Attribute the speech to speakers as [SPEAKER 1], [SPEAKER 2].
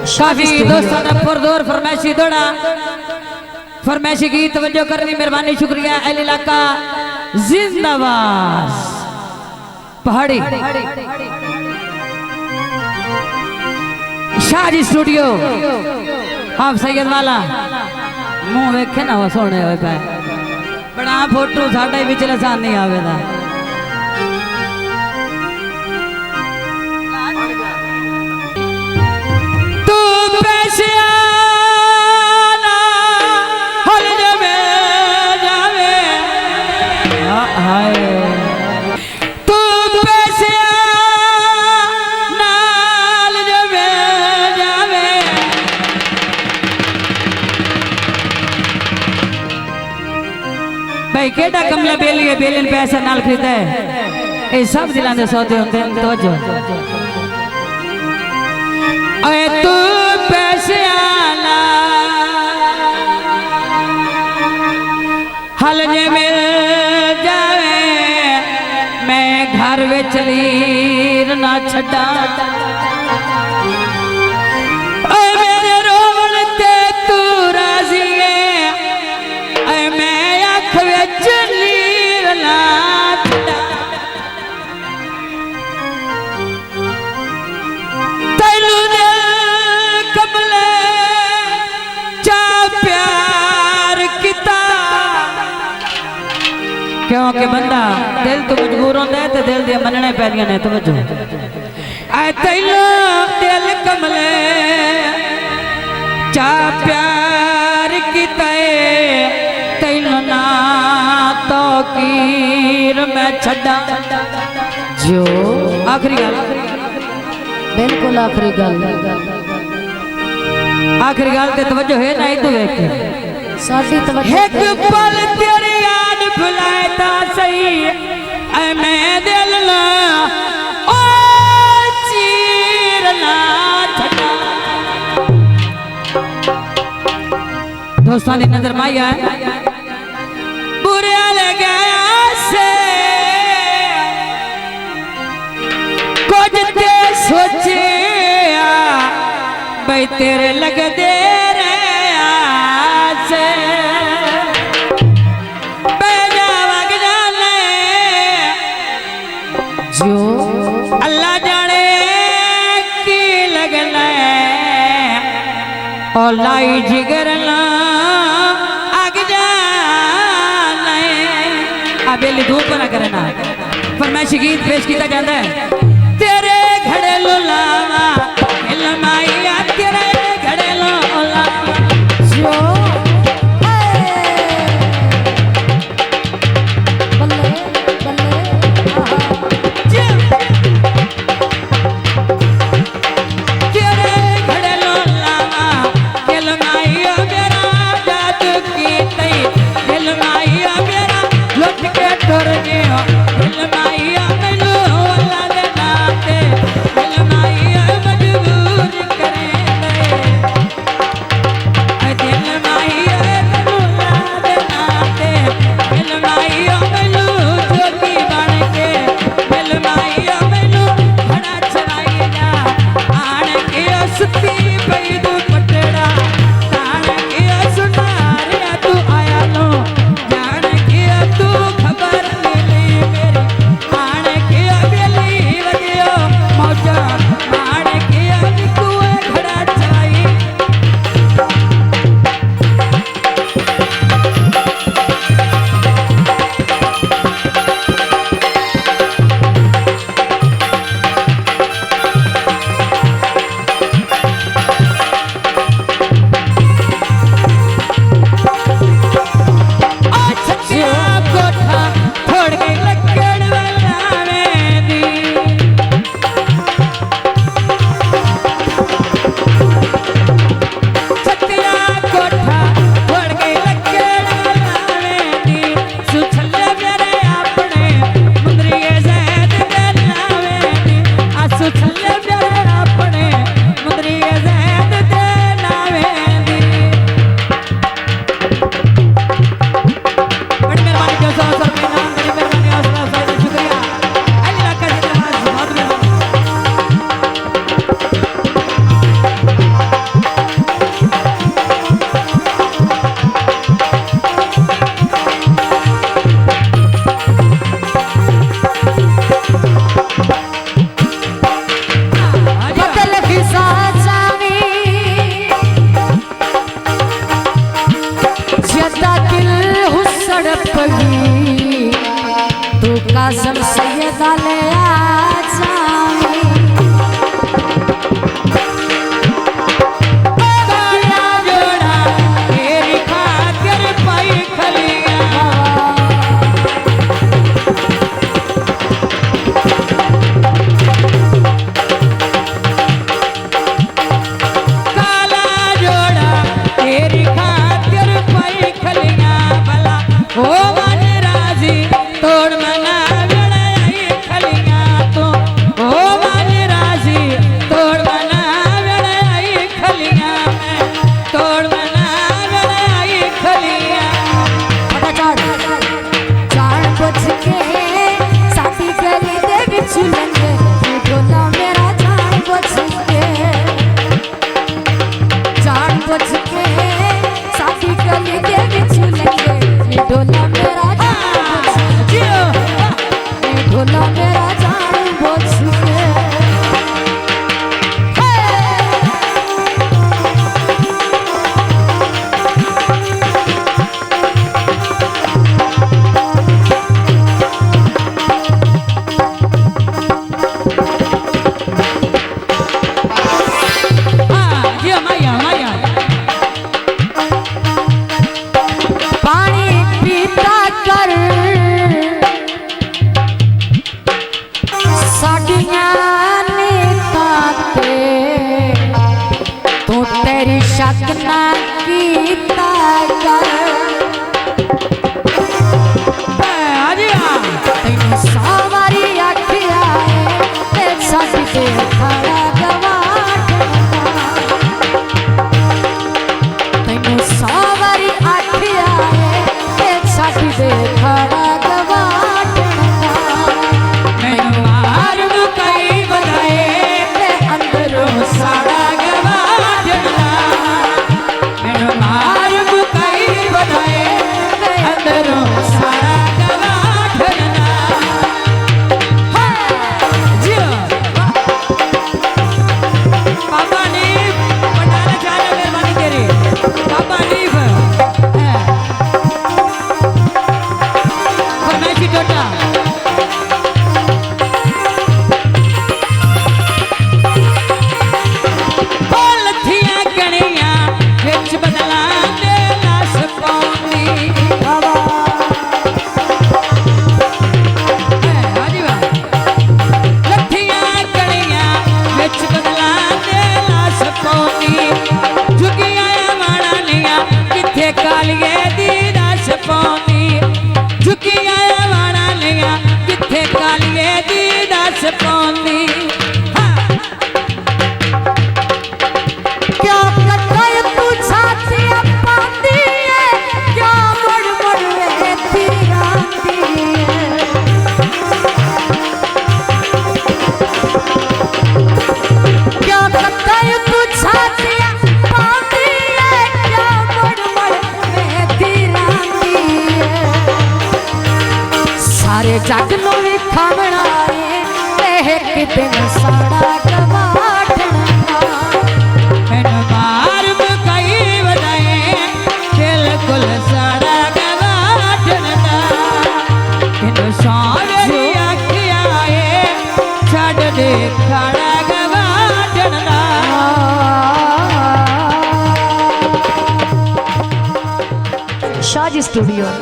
[SPEAKER 1] काफी दोस्तों ने पुरजोर फरमाइशी दौड़ा फरमाइशी की तवज्जो करनी मेहरबानी शुक्रिया। अहले इलाका जिंदाबाद। पहाड़ी शाहजी स्टूडियो आप सैयद वाला मुंह वेखे ना वो सोने हुए पे बड़ा फोटो साडा विच लसान नहीं आवेदा। भाई केड़ा कमला बेली है बेलन पैसा नाल खरीदा है ये सब दिलां दे सौदे होंदे हैं। तवज्जो ओए तू पैसे आना हल जे मिल जावे मैं घर विच लीर ना छड्डा। क्योंकि बंदा दिल तो मजबूर होता है तो दिल दिया मनने पैदियां ने। तवज्जो ऐ तैलो दिल कमले चा प्यार कीता तैलो ना तो कीर मैं छड्डा। जो आखिरी गल बिल्कुल आखिरी गल ते तवज्जो है ना इधर देख साडी तवज्जो एक पल तेरी याद भुलाता सही ऐ मैं दिल ना ओ चीर ना छड्डा। दोस्तां दी नजर माया बुरे ले गया से कुछ ते सोचिया भाई तेरे लग दे रे आसे जो अल्लाह जाने की लगना और लाई जिगर ना आग जाना अबेली धूप ना करना फरमाइश गीत पेश किया जाता है। तेरे घड़े लावा इल्माइया तेरे घड़े लावा जो शक ना कीता कर तैनू सावारी आखिया ते साडी ते खड़ा गवाठ तैनू सावारी आखिया ते साडी ते खड़ा गवाठ मैनू मार मुकई बनाए ते अंदरों साड़ा गवाठ मैनू मार मुकई बनाए ते अंदरों साड़ा जग नू भी खावना एक दिन साड़ा गवाठना मैनू मार मुकई बनाए बिल्कुल साड़ा गवाठना मैनू सारी आखिया छड़ दे खड़ा गवाठना शाजी स्टूडियो।